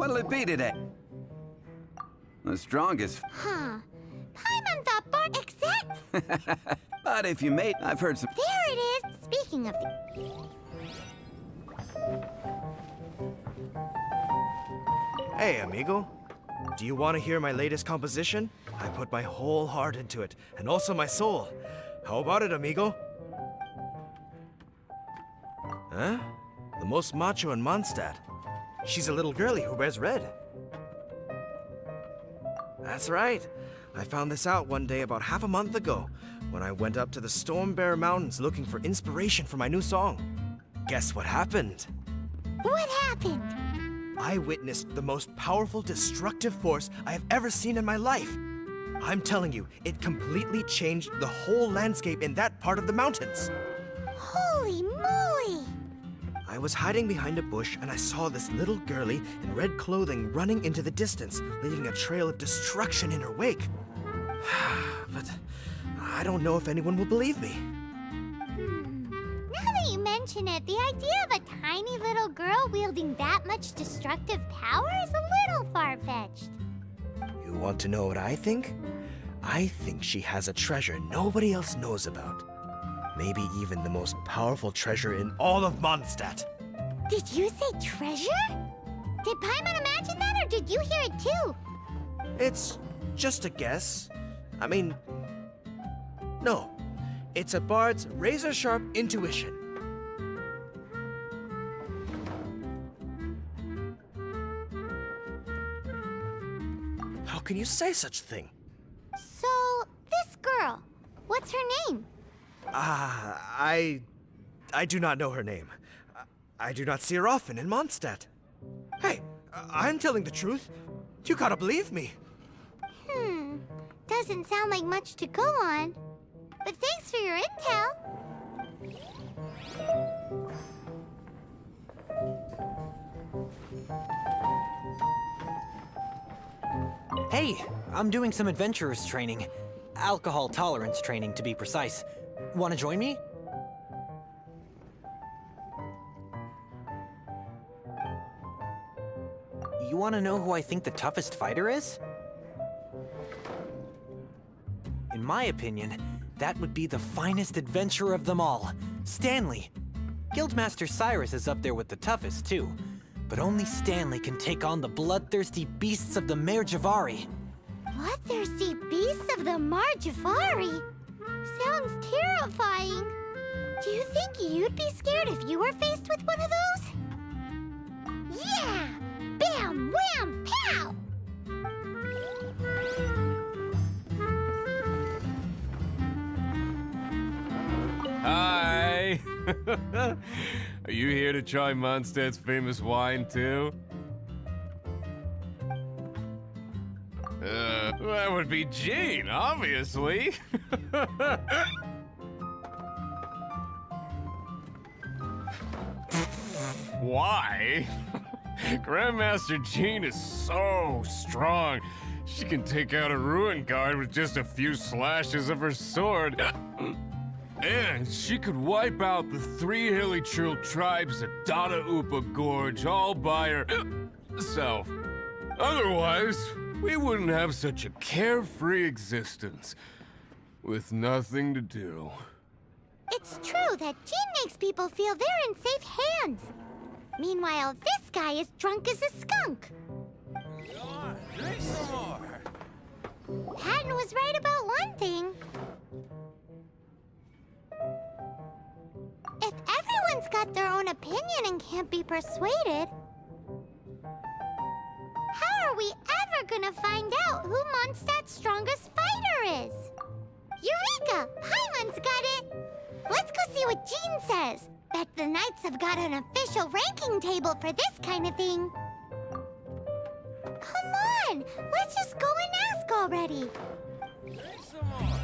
What'll it be today? The strongest. Huh. Paimon thought Bart exact. But if you mate, I've heard some. There it is. Speaking of the... Hey, amigo. Do you want to hear my latest composition? I put my whole heart into it, and also my soul. How about it, amigo? Huh? The most macho in Mondstadt. She's a little girlie who wears red. That's right. I found this out one day about half a month ago, when I went up to the Storm Bear Mountains looking for inspiration for my new song. Guess what happened? What happened? I witnessed the most powerful destructive force I have ever seen in my life. I'm telling you, it completely changed the whole landscape in that part of the mountains. Holy moly! I was hiding behind a bush and I saw this little girlie in red clothing running into the distance, leaving a trail of destruction in her wake. But I don't know if anyone will believe me. Now that you mention it, the idea of a tiny little girl wielding that much destructive power is a little far-fetched. You want to know what I think? I think she has a treasure nobody else knows about. Maybe even the most powerful treasure in all of Mondstadt. Did you say treasure? Did Paimon imagine that, or did you hear it too? It's just a guess. I mean, no. It's a bard's razor-sharp intuition. How can you say such a thing? So, this girl, what's her name? I do not know her name. I do not see her often in Mondstadt. Hey, I'm telling the truth. You gotta believe me. Doesn't sound like much to go on. But thanks for your intel. Hey, I'm doing some adventurers training. Alcohol tolerance training, to be precise. Want to join me? You want to know who I think the toughest fighter is? In my opinion, that would be the finest adventurer of them all, Stanley. Guildmaster Cyrus is up there with the toughest, too. But only Stanley can take on the bloodthirsty beasts of the Mare Javari. Bloodthirsty beasts of the Marjavari? Sounds terrifying. Do you think you'd be scared if you were faced with one of those? Yeah! Bam! Wham! Pow! Hi! Are you here to try Mondstadt's famous wine, too? That would be Jean, obviously. Why? Grandmaster Jean is so strong. She can take out a ruin guard with just a few slashes of her sword. And she could wipe out the 3 hilly Churl tribes at Dada Upa Gorge all by herself. Otherwise, we wouldn't have such a carefree existence with nothing to do. It's true that Jean makes people feel they're in safe hands. Meanwhile, this guy is drunk as a skunk. Drink some more. Patton was right about one thing. If everyone's got their own opinion and can't be persuaded, how are we ever gonna find out who Mondstadt's strongest fighter is? Eureka! Paimon's got it! Let's go see what Jean says. Bet the Knights have got an official ranking table for this kind of thing. Come on! Let's just go and ask already. Drink some more.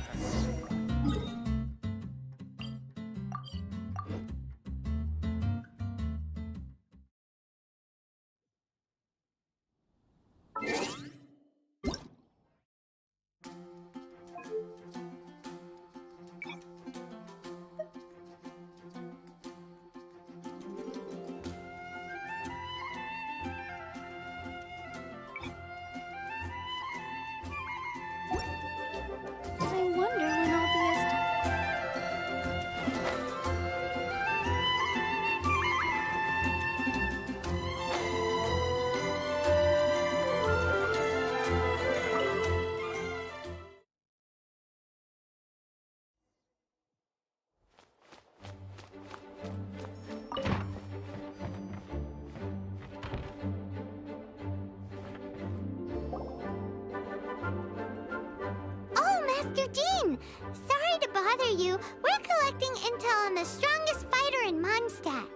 hire you, we're collecting intel on the strongest fighter in Mondstadt.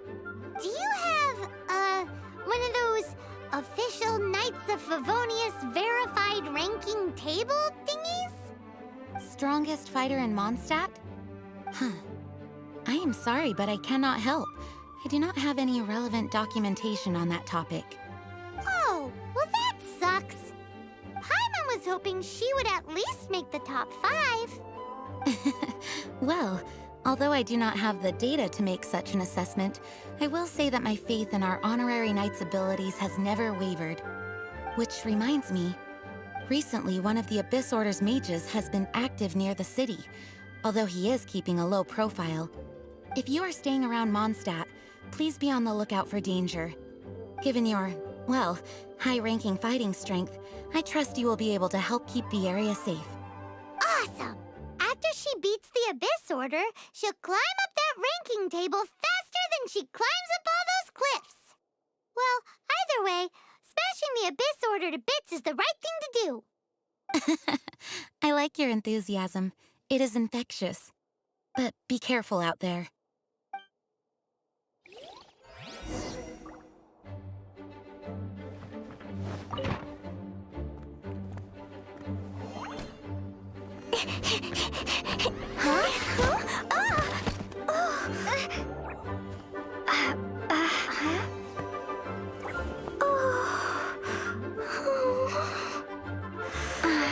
Do you have, one of those official Knights of Favonius verified ranking table thingies? Strongest fighter in Mondstadt? Huh. I am sorry, but I cannot help. I do not have any relevant documentation on that topic. Oh, well that sucks. Paimon was hoping she would at least make the top 5. Well, although I do not have the data to make such an assessment, I will say that my faith in our honorary knight's abilities has never wavered. Which reminds me, recently one of the Abyss Order's mages has been active near the city, although he is keeping a low profile. If you are staying around Mondstadt, please be on the lookout for danger. Given your, well, high-ranking fighting strength, I trust you will be able to help keep the area safe. Awesome! After she beats the Abyss Order, she'll climb up that ranking table faster than she climbs up all those cliffs. Well, either way, smashing the Abyss Order to bits is the right thing to do. I like your enthusiasm. It is infectious. But be careful out there.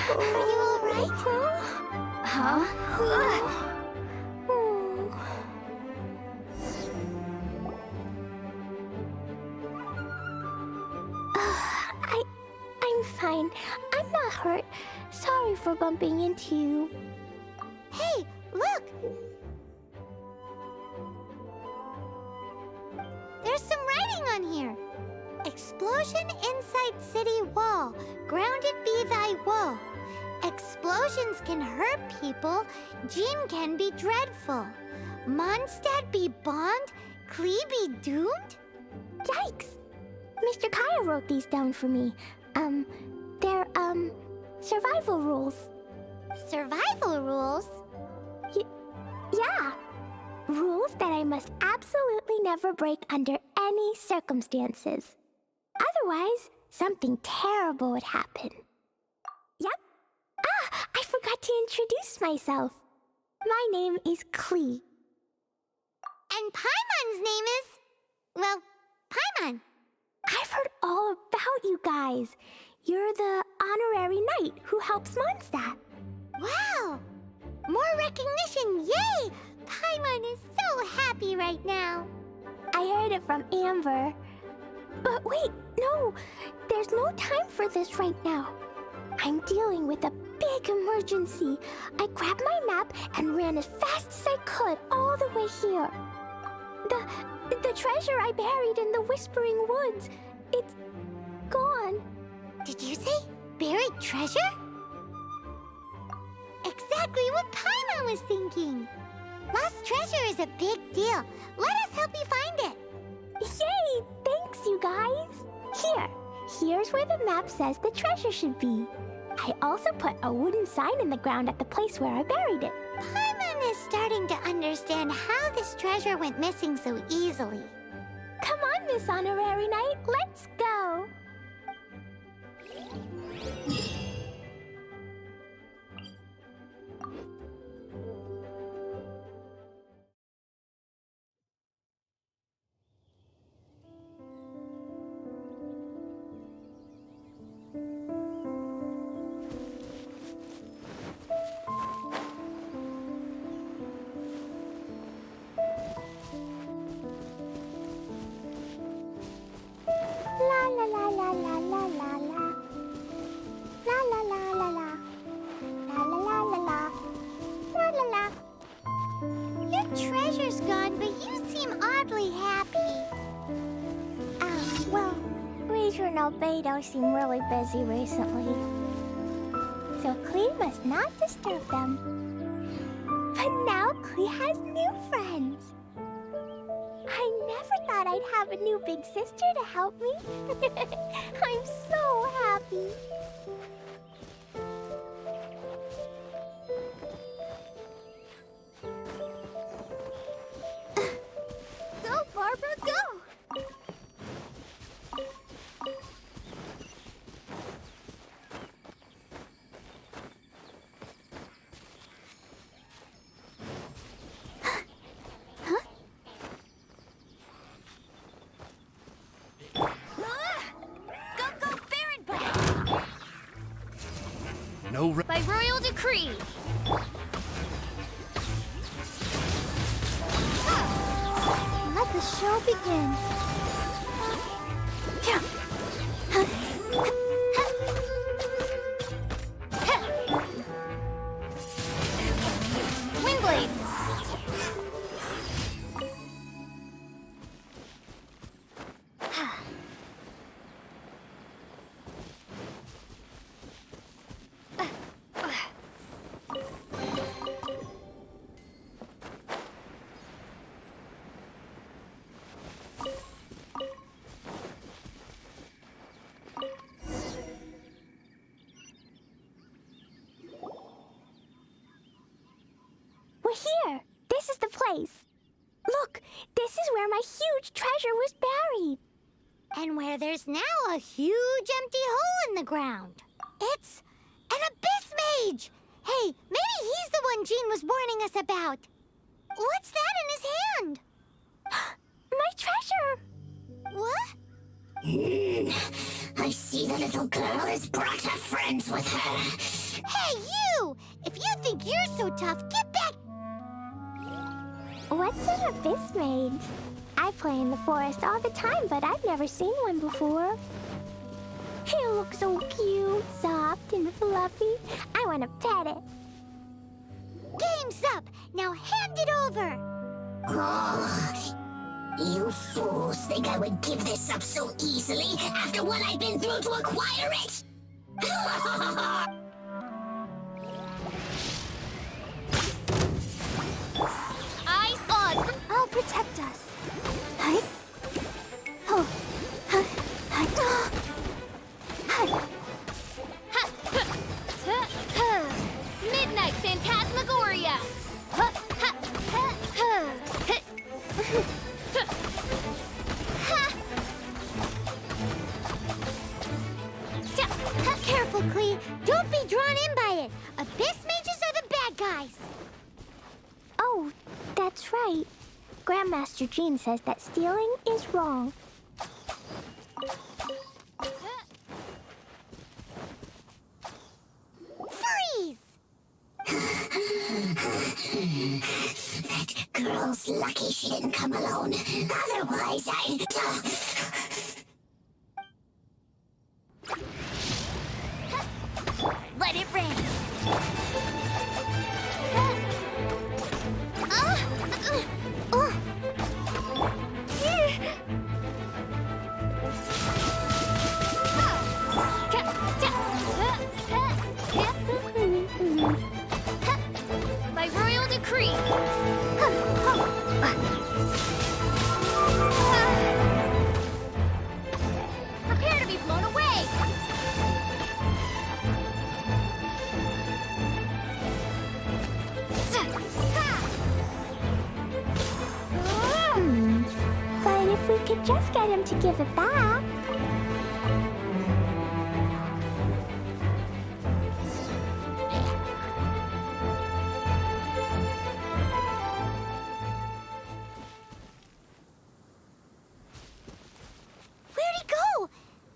Are you all right? I'm fine. I'm not hurt. Sorry for bumping into you. Hey, look! There's some writing on here. Explosion inside city wall. Grounded be thy woe. Explosions can hurt people. Jean can be dreadful. Mondstadt be bombed. Klee be doomed? Yikes! Mr. Kaya wrote these down for me. They're, survival rules. Survival rules? Yeah. Rules that I must absolutely never break under any circumstances. Otherwise, something terrible would happen. Yep. Ah, I forgot to introduce myself. My name is Klee. And Paimon's name is... well, Paimon. I've heard all about you guys. You're the honorary knight who helps Mondstadt. Wow! More recognition, yay! Paimon is so happy right now. I heard it from Amber. But wait, no, there's no time for this right now. I'm dealing with a big emergency. I grabbed my map and ran as fast as I could all the way here. The treasure I buried in the Whispering Woods, it's gone. Did you say buried treasure? Exactly what Paimon was thinking. Lost treasure is a big deal. Let us help you find it. Yay! Thanks, you guys. Here's where the map says the treasure should be. I also put a wooden sign in the ground at the place where I buried it. Paimon is starting to understand how this treasure went missing so easily. Come on, Miss Honorary Knight, let's go. La la la la la la la la. La la la la la. La la la la la. La la la. Your treasure's gone, but you seem oddly happy. Well, Ranger and Albedo seem really busy recently. So Klee must not disturb them. But now Klee has new friends. I never thought I'd have a new big sister to help me. I'm so happy. will... By royal decree. Let the show begin. Windblade. We're here. This is the place. Look, this is where my huge treasure was buried. And where there's now a huge empty hole in the ground. It's an abyss mage! Hey, maybe he's the one Jean was warning us about. What's that in his hand? My treasure! What? I see the little girl has brought her friends with her. Hey, you! If you think you're so tough, get back! What's an abyss mage? I play in the forest all the time, but I've never seen one before. He looks so cute, soft, and fluffy. I want to pet it. Game's up! Now hand it over! Oh, you fools think I would give this up so easily after what I've been through to acquire it? Eyes on! I'll protect us. Hi. Oh. Hi. Hi. Hi. Midnight Phantasmagoria! Careful, Klee. Don't be drawn in by it. Abyss mages are the bad guys. Oh, that's right. Grandmaster Jean says that stealing is wrong. Freeze! That girl's lucky she didn't come alone. Otherwise, I'd... Let it rain. By royal decree. Prepare to be blown away. But if we could just get him to give it back. Where'd he go?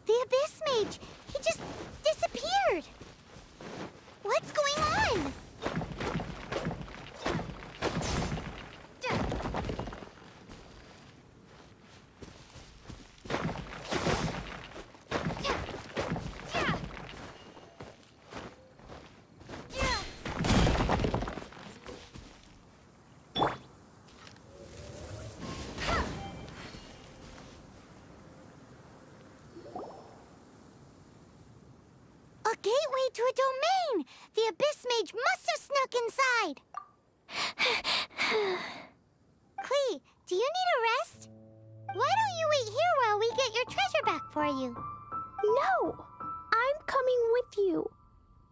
The Abyss Mage. He just disappeared. What's going on? A gateway to a domain! The Abyss Mage must have snuck inside! Klee, do you need a rest? Why don't you wait here while we get your treasure back for you? No! I'm coming with you.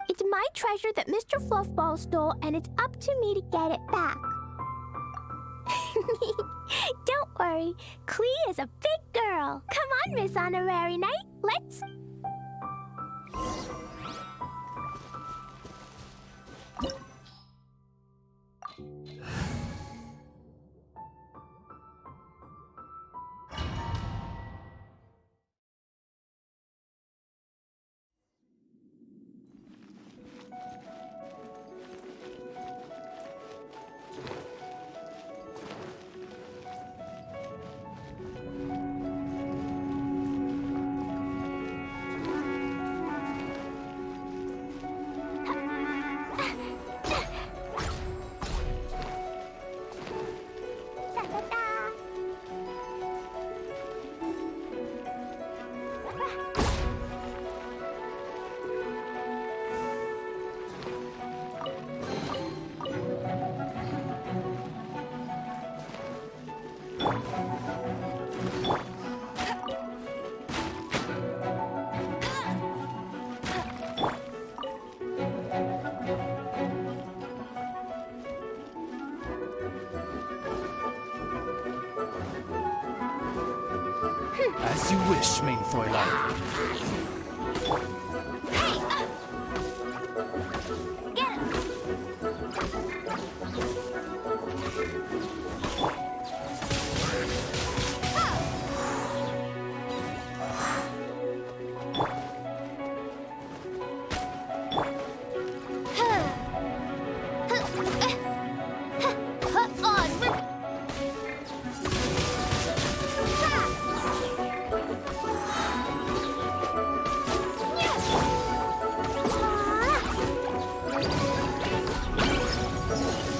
It's my treasure that Mr. Fluffball stole, and it's up to me to get it back. Don't worry, Klee is a big girl. Come on, Miss Honorary Knight, let's... As you wish, mein Fräulein. Hey! Get him!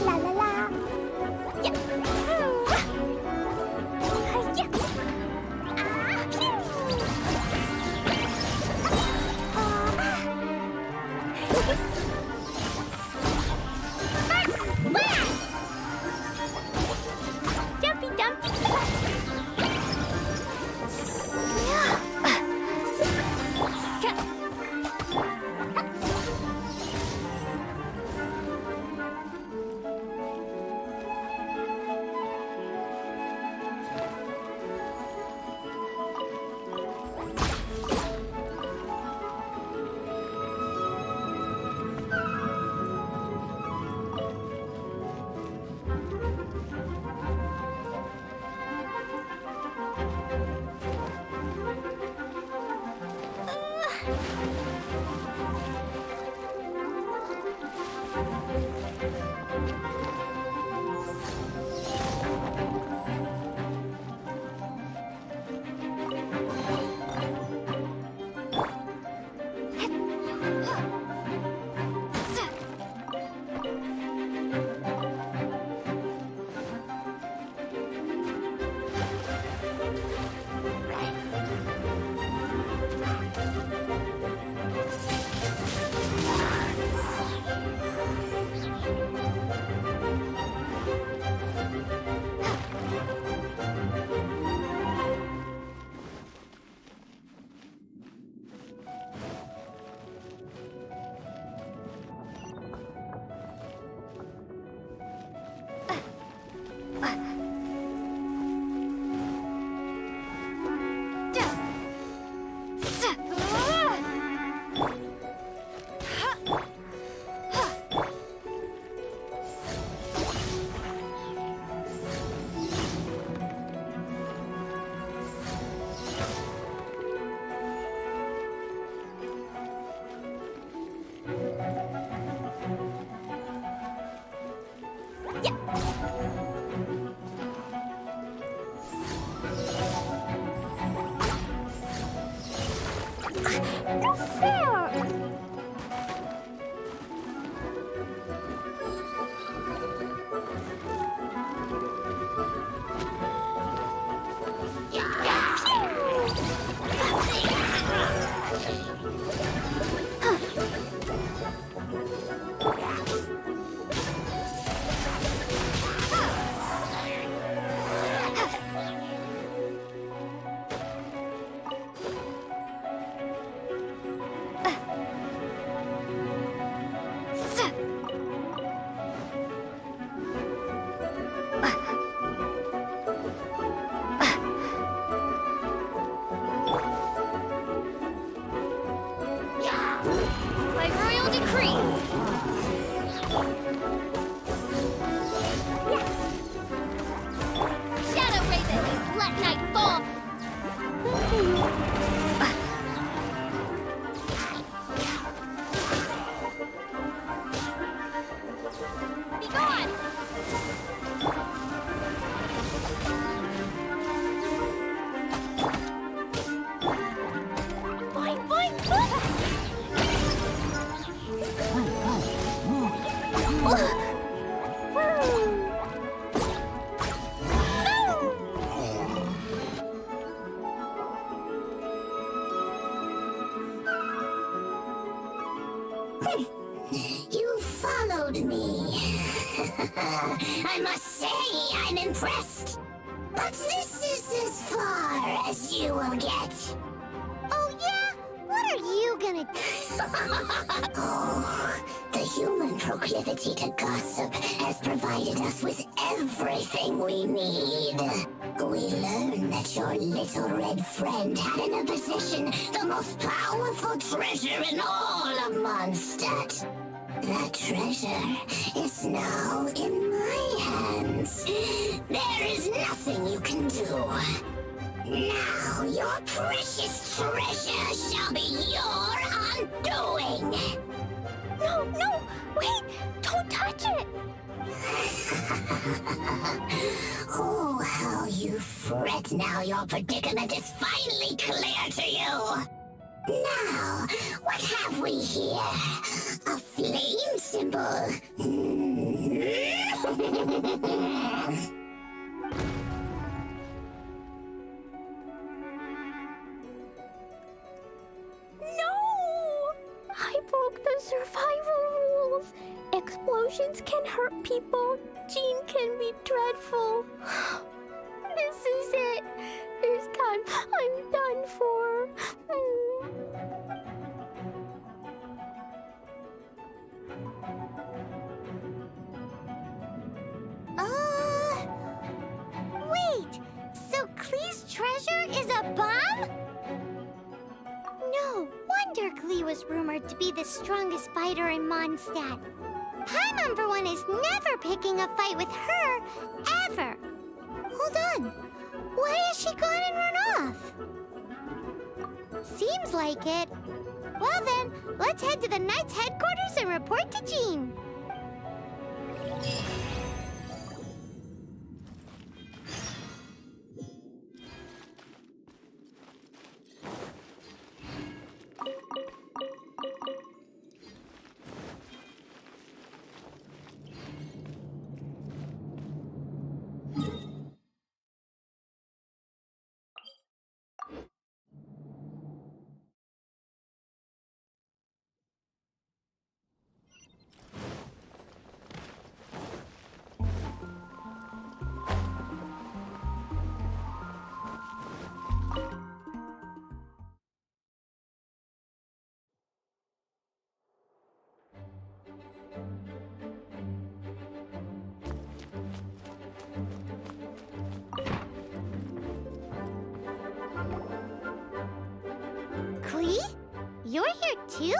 La la la. Yeah. Jumpy dumpy. No fair! By royal decree. Shadow Raven, let night fall. Be gone. Boing, boing, boing. You followed me. I must say, I'm impressed. But this is as far as you will get. Oh yeah? What are you gonna do? Oh, the human proclivity to gossip has provided us with everything we need. We learned that your little red friend had in her possession the most powerful treasure in all of Mondstadt. That treasure is now in my hands. There is nothing you can do. Now your precious treasure shall be your undoing. No, no, wait! Don't touch it! Oh, how you fret now your predicament is finally clear to you. Now, what have we here? A flame symbol. No! I broke the survival rules. Explosions can hurt people. Jean can be dreadful. This is it. This time I'm done for. Wait! So Klee's treasure is a bomb? No wonder Klee was rumored to be the strongest fighter in Mondstadt. Paimon, for one, is never picking a fight with her, ever. Hold on. Why has she gone and run off? Seems like it. Well then, let's head to the Knight's headquarters and report to Jean. Klee? You're here too?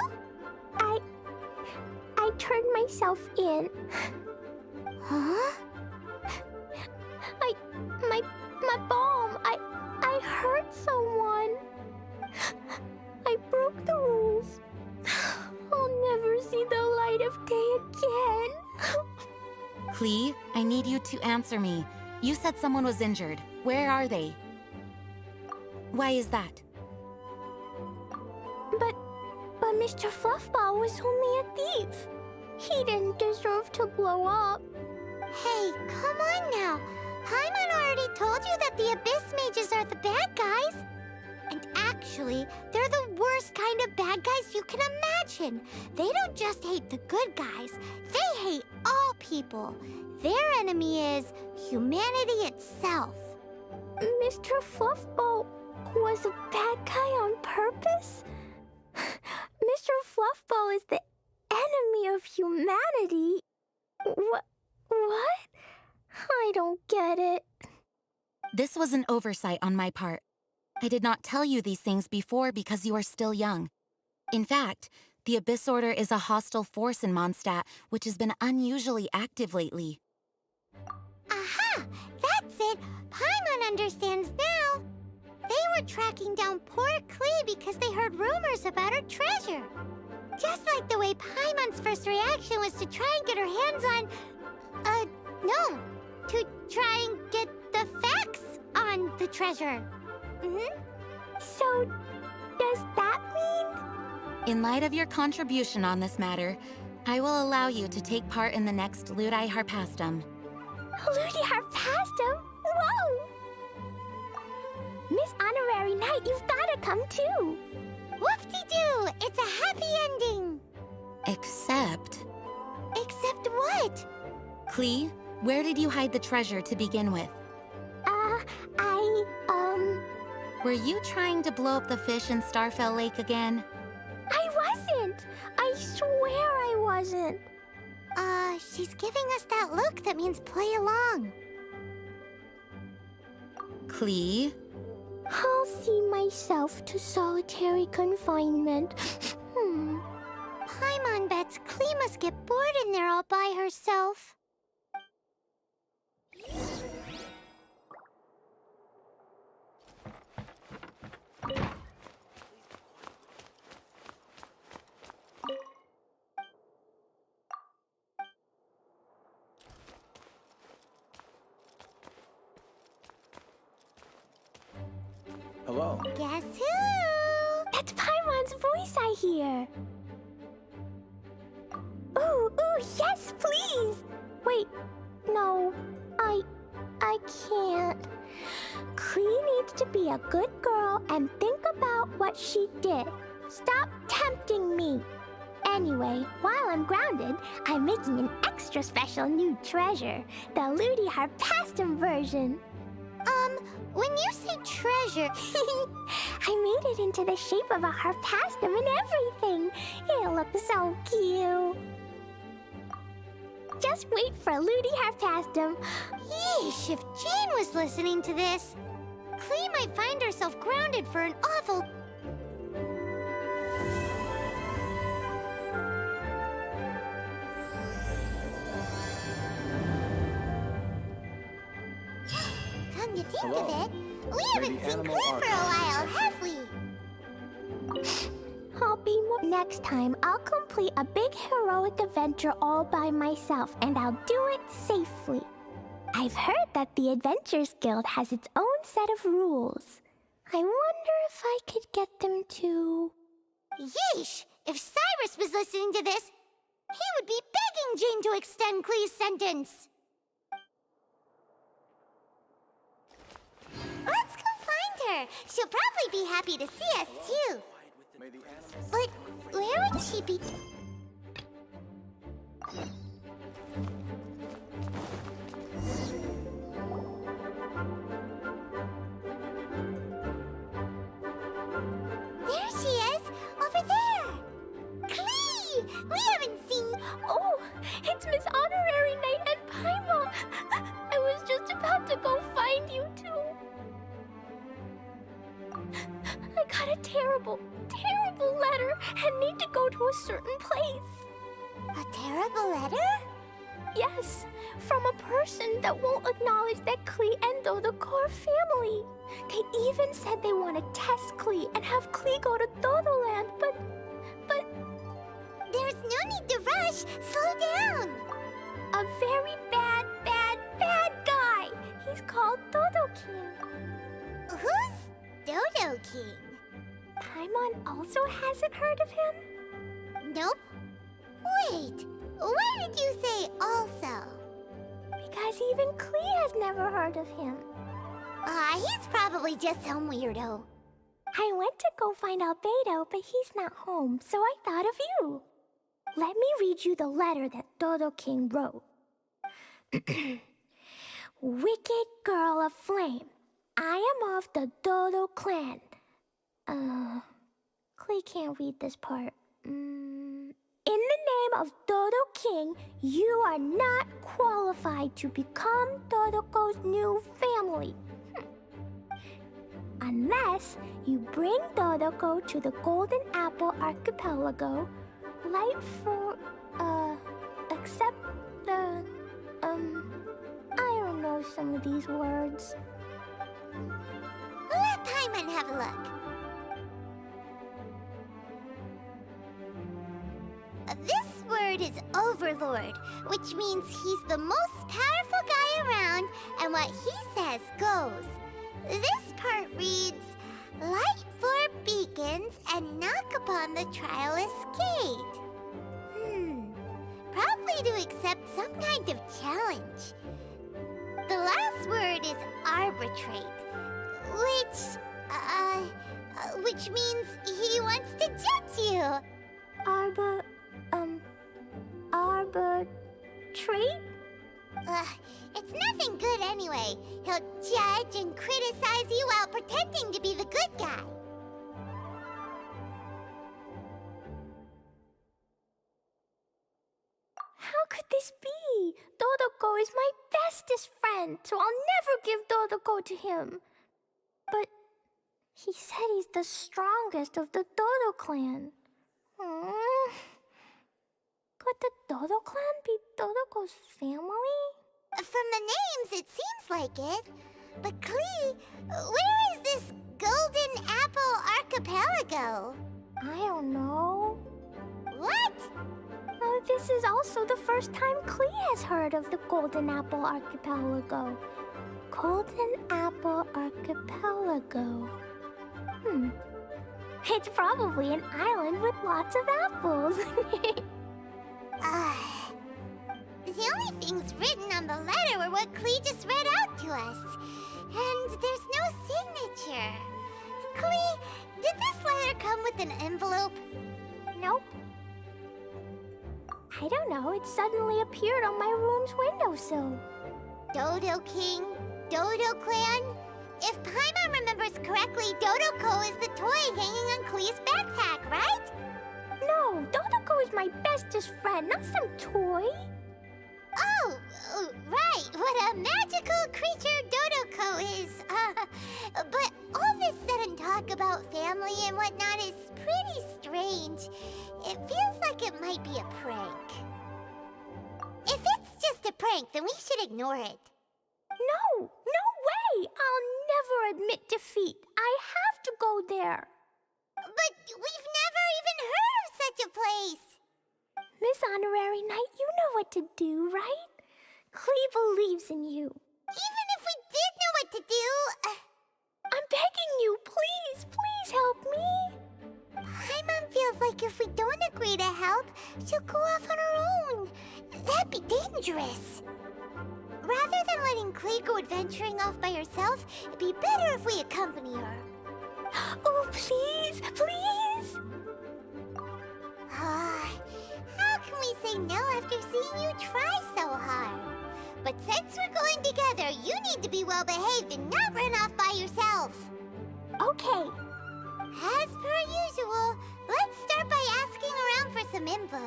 I turned myself in. Huh? My bomb. I hurt someone. I broke the rules. I'll never see the light of day again. Klee, I need you to answer me. You said someone was injured. Where are they? Why is that? But Mr. Fluffball was only a thief. He didn't deserve to blow up. Hey, come on now. Paimon already told you that the Abyss Mages are the bad guys. And actually, they're the worst kind of bad guys you can imagine. They don't just hate the good guys. They hate all people. Their enemy is humanity itself. Mr. Fluffball was a bad guy on purpose? Mr. Fluffball is the enemy of humanity? What? I don't get it. This was an oversight on my part. I did not tell you these things before because you are still young. In fact, the Abyss Order is a hostile force in Mondstadt, which has been unusually active lately. Aha! That's it! Paimon understands now. They were tracking down poor Klee because they heard rumors about her treasure. Just like the way Paimon's first reaction was to try and get her hands on... no. To try and get the facts on the treasure. So, does that mean? In light of your contribution on this matter, I will allow you to take part in the next Ludi Harpastum. Ludi Harpastum? Whoa! Miss Honorary Knight, you've gotta come too. Whoop-de-doo! It's a happy ending! Except... Except what? Klee, where did you hide the treasure to begin with? I, Were you trying to blow up the fish in Starfell Lake again? I wasn't! I swear I wasn't! She's giving us that look that means play along. Klee? I'll see myself to solitary confinement. Paimon bets Klee must get bored in there all by herself. Hello. Guess who? That's Paimon's voice I hear. Ooh, yes, please! Wait, no, I can't. Klee needs to be a good girl and think about what she did. Stop tempting me. Anyway, while I'm grounded, I'm making an extra special new treasure, the Ludi Harpastum version. When you say treasure, I made it into the shape of a harpastum and everything. It'll look so cute. Just wait for Ludi Harpastum. yeesh, if Jane was listening to this, Klee might find herself grounded for an awful... Come to think of it, we haven't seen Animal Klee for a while, have we? I'll be more next time. I'll complete a big heroic adventure all by myself, and I'll do it safely. I've heard that the Adventures Guild has its own set of rules. I wonder if I could get them to... Yeesh! If Cyrus was listening to this, he would be begging Jane to extend Klee's sentence. Let's go find her. She'll probably be happy to see us, too. But where would she be? There she is! Over there! Klee! We haven't seen... Oh, it's Miss Honorary Knight and Paimon. I was just about to go find you, too. I got a terrible letter and need to go to a certain place. A terrible letter? Yes, from a person that won't acknowledge that Klee and Dodoco are family. They even said they want to test Klee and have Klee go to Dodoland, but... There's no need to rush. Slow down. A very bad guy. He's called Dodo King. Who's Dodo King? Paimon also hasn't heard of him? Nope. Wait, why did you say also? Because even Klee has never heard of him. He's probably just some weirdo. I went to go find Albedo, but he's not home, so I thought of you. Let me read you the letter that Dodo King wrote. Wicked girl of flame, I am of the Dodo clan. Klee can't read this part. In the name of Dodo King, you are not qualified to become Dodoco's new family. Unless you bring Dodoco to the Golden Apple Archipelago, light for, accept the, I don't know some of these words. Let Paimon have a look. This word is Overlord, which means he's the most powerful guy around, and what he says goes. This part reads, light four beacons and knock upon the trialist's gate. Probably to accept some kind of challenge. The last word is arbitrate, which means he wants to judge you. Arbitrate? It's nothing good anyway. He'll judge and criticize you while pretending to be the good guy. could this be? Dodoko is my bestest friend, so I'll never give Dodoko to him. But he said he's the strongest of the Dodo clan. Could the Dodo clan be Dodoko's family? From the names, it seems like it. But Klee, where is this Golden Apple Archipelago? I don't know. What? This is also the first time Klee has heard of the Golden Apple Archipelago. Golden Apple Archipelago. It's probably an island with lots of apples. The only things written on the letter were what Klee just read out to us. And there's no signature. Klee, did this letter come with an envelope? Nope. I don't know, it suddenly appeared on my room's windowsill. Dodo King, Dodo Clan? If Paimon remembers correctly, Dodoko is the toy hanging on Klee's backpack, right? No, Dodoko is my bestest friend, not some toy. Oh, right, what a magical creature Dodoko is. But all this sudden talk about family and whatnot is pretty strange. It feels like it might be a prank. If it's just a prank, then we should ignore it. No way! I'll never admit defeat. I have to go there. But we've never even heard of such a place. Miss Honorary Knight, you know what to do, right? Klee believes in you. Even if we did know what to do... I'm begging you, please help me. Paimon feels like if we don't agree to help, she'll go off on her own. That'd be dangerous. Rather than letting Klee go adventuring off by herself, it'd be better if we accompany her. Oh, please! How can we say no after seeing you try so hard? But since we're going together, you need to be well behaved and not run off by yourself. Okay. As per usual, let's start by asking around for some info.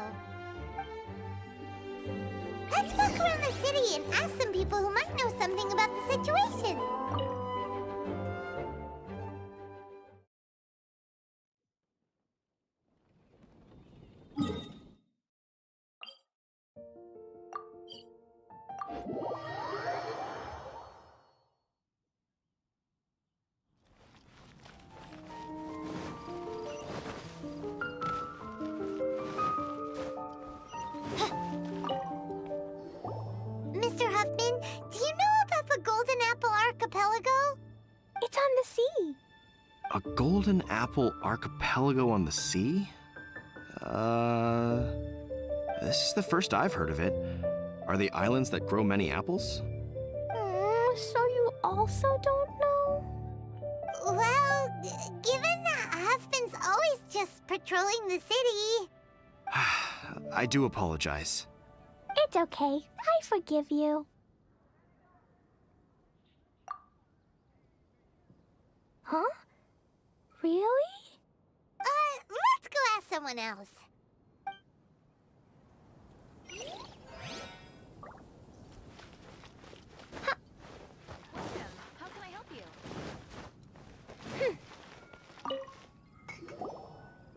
Let's walk around the city and ask some people who might know something about the situation. Mr. Huffman, do you know about the Golden Apple Archipelago? It's on the sea. A golden apple archipelago on the sea? This is the first I've heard of it. Are they islands that grow many apples? So you also don't know? Well, given that Huffman's always just patrolling the city... I do apologize. It's okay. I forgive you. Huh? Really? Let's go ask someone else. How can I help you?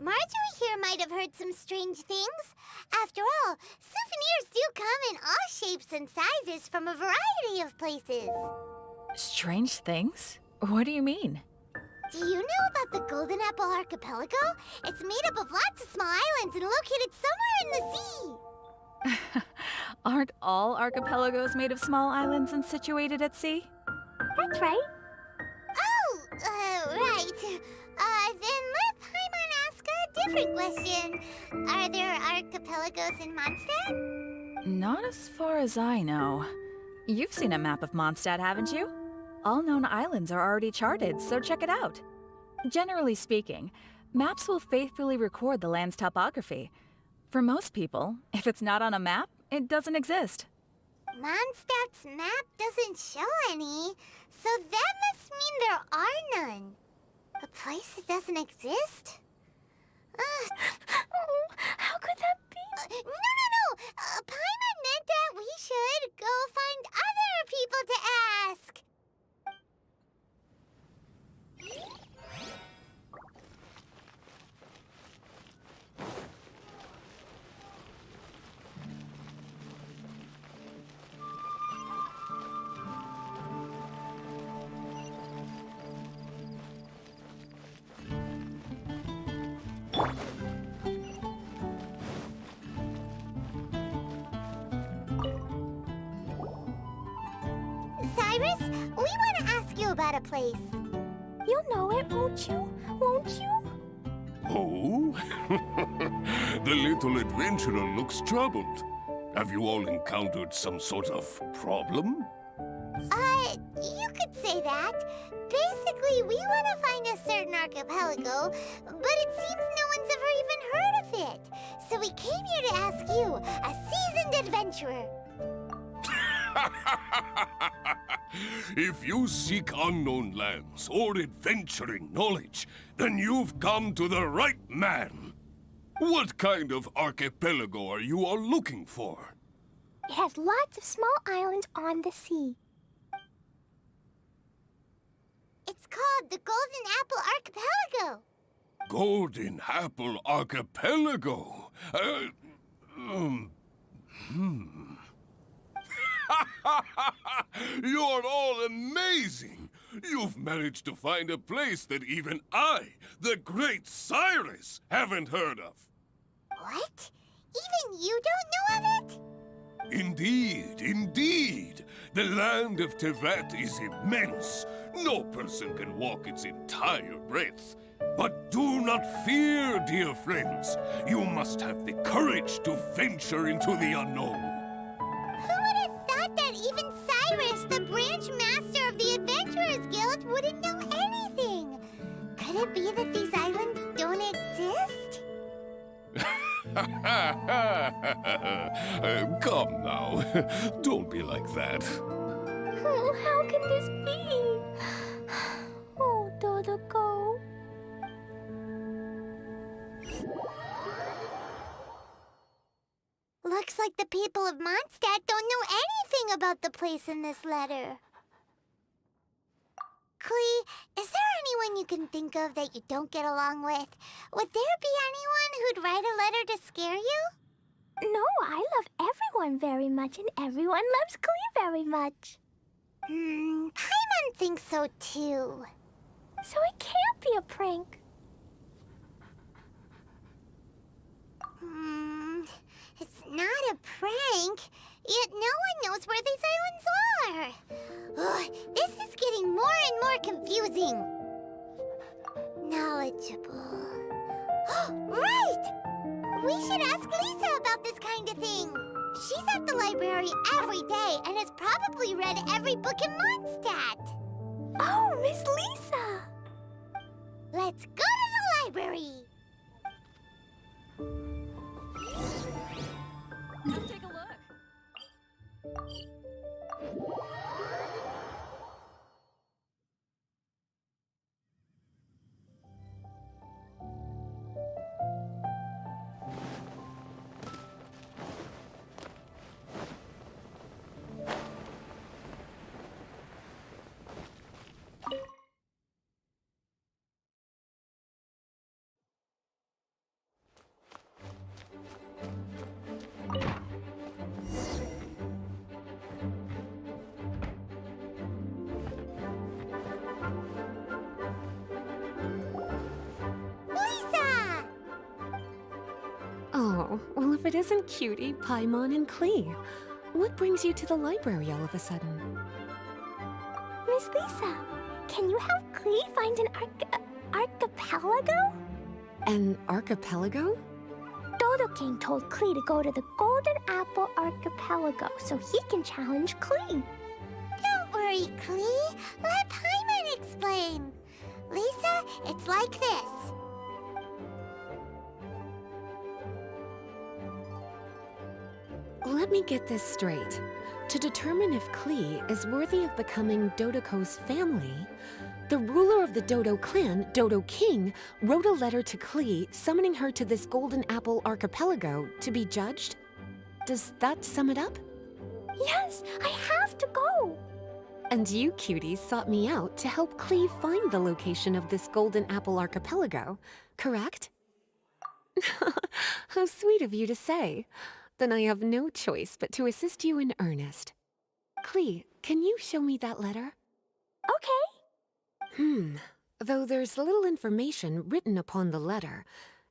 Marjorie here might have heard some strange things. After all, souvenirs do come in all shapes and sizes from a variety of places. Strange things? What do you mean? Do you know about the Golden Apple Archipelago? It's made up of lots of small islands and located somewhere in the sea. Aren't all archipelagos made of small islands and situated at sea? That's right. Oh, right. Then let Paimon ask a different question. Are there archipelagos in Mondstadt? Not as far as I know. You've seen a map of Mondstadt, haven't you? All known islands are already charted, so check it out. Generally speaking, maps will faithfully record the land's topography. For most people, if it's not on a map, it doesn't exist. Mondstadt's map doesn't show any, so that must mean there are none. A place that doesn't exist? How could that be? No! Paimon Cyrus, we want to ask you about a place. You'll know it, won't you? Won't you? Oh? The little adventurer looks troubled. Have you all encountered some sort of problem? You could say that. Basically, we want to find a certain archipelago, but it seems no one's ever even heard of it. So we came here to ask you, a seasoned adventurer. If you seek unknown lands or adventuring knowledge, then you've come to the right man. What kind of archipelago are you all looking for? It has lots of small islands on the sea. It's called the Golden Apple Archipelago. Golden Apple Archipelago? You're all amazing! You've managed to find a place that even I, the great Cyrus, haven't heard of. What? Even you don't know of it? Indeed, indeed. The land of Tevat is immense. No person can walk its entire breadth. But do not fear, dear friends. You must have the courage to venture into the unknown. Who would have thought that even Cyrus, the branch master of the Adventurers Guild, wouldn't know anything? Could it be that these islands don't exist? Come now. Don't be like that. Oh, how can this be? Oh, Dodoco. Looks like the people of Mondstadt don't know anything about the place in this letter. Klee, is there anyone you can think of that you don't get along with? Would there be anyone who'd write a letter to scare you? No, I love everyone very much, and everyone loves Klee very much. Paimon thinks so too. So it can't be a prank. It's not a prank, yet no one knows where these islands are. Ugh, this is getting more and more confusing. Knowledgeable. Right! We should ask Lisa about this kind of thing. She's at the library every day and has probably read every book in Mondstadt. Oh, Miss Lisa! Let's go to the library. Come take a look. Lisa! Oh, well, if it isn't Cutie, Paimon, and Klee, what brings you to the library all of a sudden? Miss Lisa, can you help Klee find an archipelago? An archipelago? Dodo King told Klee to go to the Golden Apple Archipelago so he can challenge Klee. Don't worry, Klee. Let Paimon explain. Lisa, it's like this. Let me get this straight. To determine if Klee is worthy of becoming Dodoco's family, the ruler of the Dodo clan, Dodo King, wrote a letter to Klee summoning her to this Golden Apple Archipelago to be judged? Does that sum it up? Yes, I have to go. And you, cuties, sought me out to help Klee find the location of this Golden Apple Archipelago, correct? How sweet of you to say. Then I have no choice but to assist you in earnest. Klee, can you show me that letter? Okay. Though there's little information written upon the letter,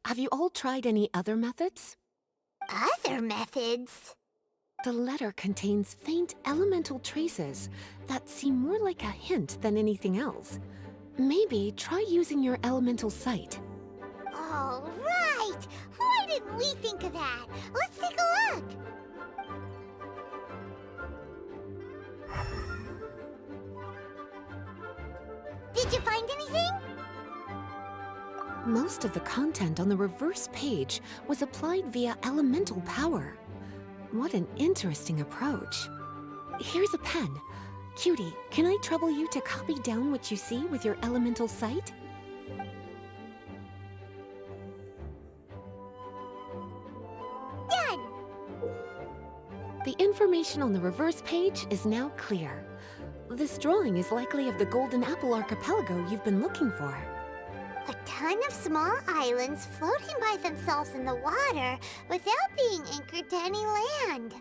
have you all tried any other methods? Other methods? The letter contains faint elemental traces that seem more like a hint than anything else. Maybe try using your elemental sight. All right! Why didn't we think of that? Let's take a look! Did you find anything? Most of the content on the reverse page was applied via elemental power. What an interesting approach. Here's a pen. Cutie, can I trouble you to copy down what you see with your elemental sight? Done! The information on the reverse page is now clear. This drawing is likely of the Golden Apple Archipelago you've been looking for. A ton of small islands floating by themselves in the water without being anchored to any land.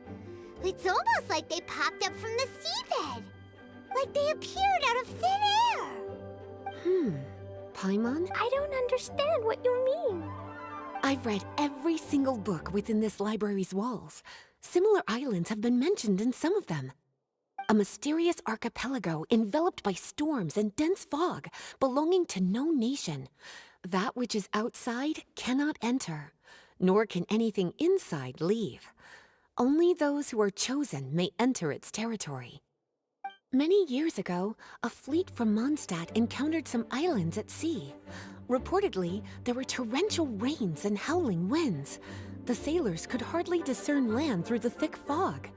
It's almost like they popped up from the seabed. Like they appeared out of thin air. Paimon? I don't understand what you mean. I've read every single book within this library's walls. Similar islands have been mentioned in some of them. A mysterious archipelago enveloped by storms and dense fog, belonging to no nation. That which is outside cannot enter, nor can anything inside leave. Only those who are chosen may enter its territory. Many years ago, a fleet from Mondstadt encountered some islands at sea. Reportedly, there were torrential rains and howling winds. The sailors could hardly discern land through the thick fog.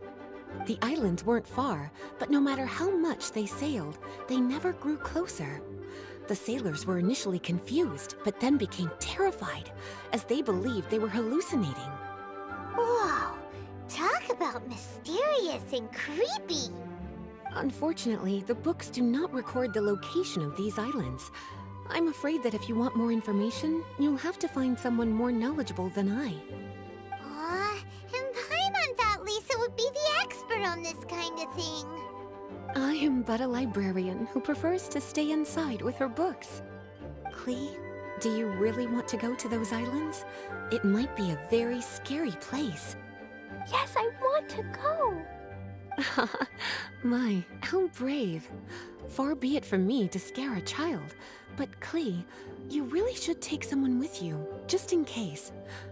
The islands weren't far, but no matter how much they sailed, they never grew closer. The sailors were initially confused, but then became terrified, as they believed they were hallucinating. Whoa! Talk about mysterious and creepy! Unfortunately, the books do not record the location of these islands. I'm afraid that if you want more information, you'll have to find someone more knowledgeable than I. And Paimon thought Lisa would be the expert on this kind of thing. I am but a librarian who prefers to stay inside with her books. Klee, do you really want to go to those islands? It might be a very scary place. Yes, I want to go. My, how brave. Far be it from me to scare a child, but Klee, you really should take someone with you, just in case.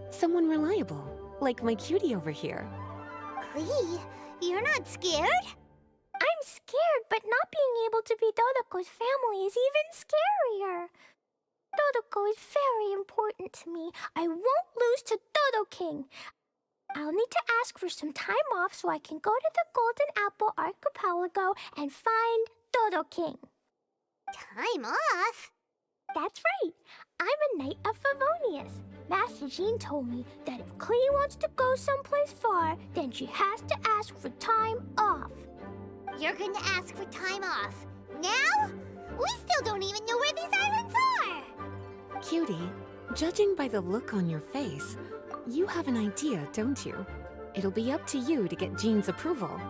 Someone reliable, like my cutie over here. Klee, you're not scared? I'm scared, but not being able to be Dodoko's family is even scarier. Dodoko is very important to me. I won't lose to Dodo King. I'll need to ask for some time off so I can go to the Golden Apple Archipelago and find Dodo King. Time off? That's right. I'm a Knight of Favonius. Master Jean told me that if Klee wants to go someplace far, then she has to ask for time off. You're gonna ask for time off? Now? We still don't even know where these islands are! Cutie, judging by the look on your face, you have an idea, don't you? It'll be up to you to get Jean's approval.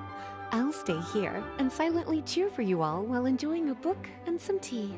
I'll stay here and silently cheer for you all while enjoying a book and some tea.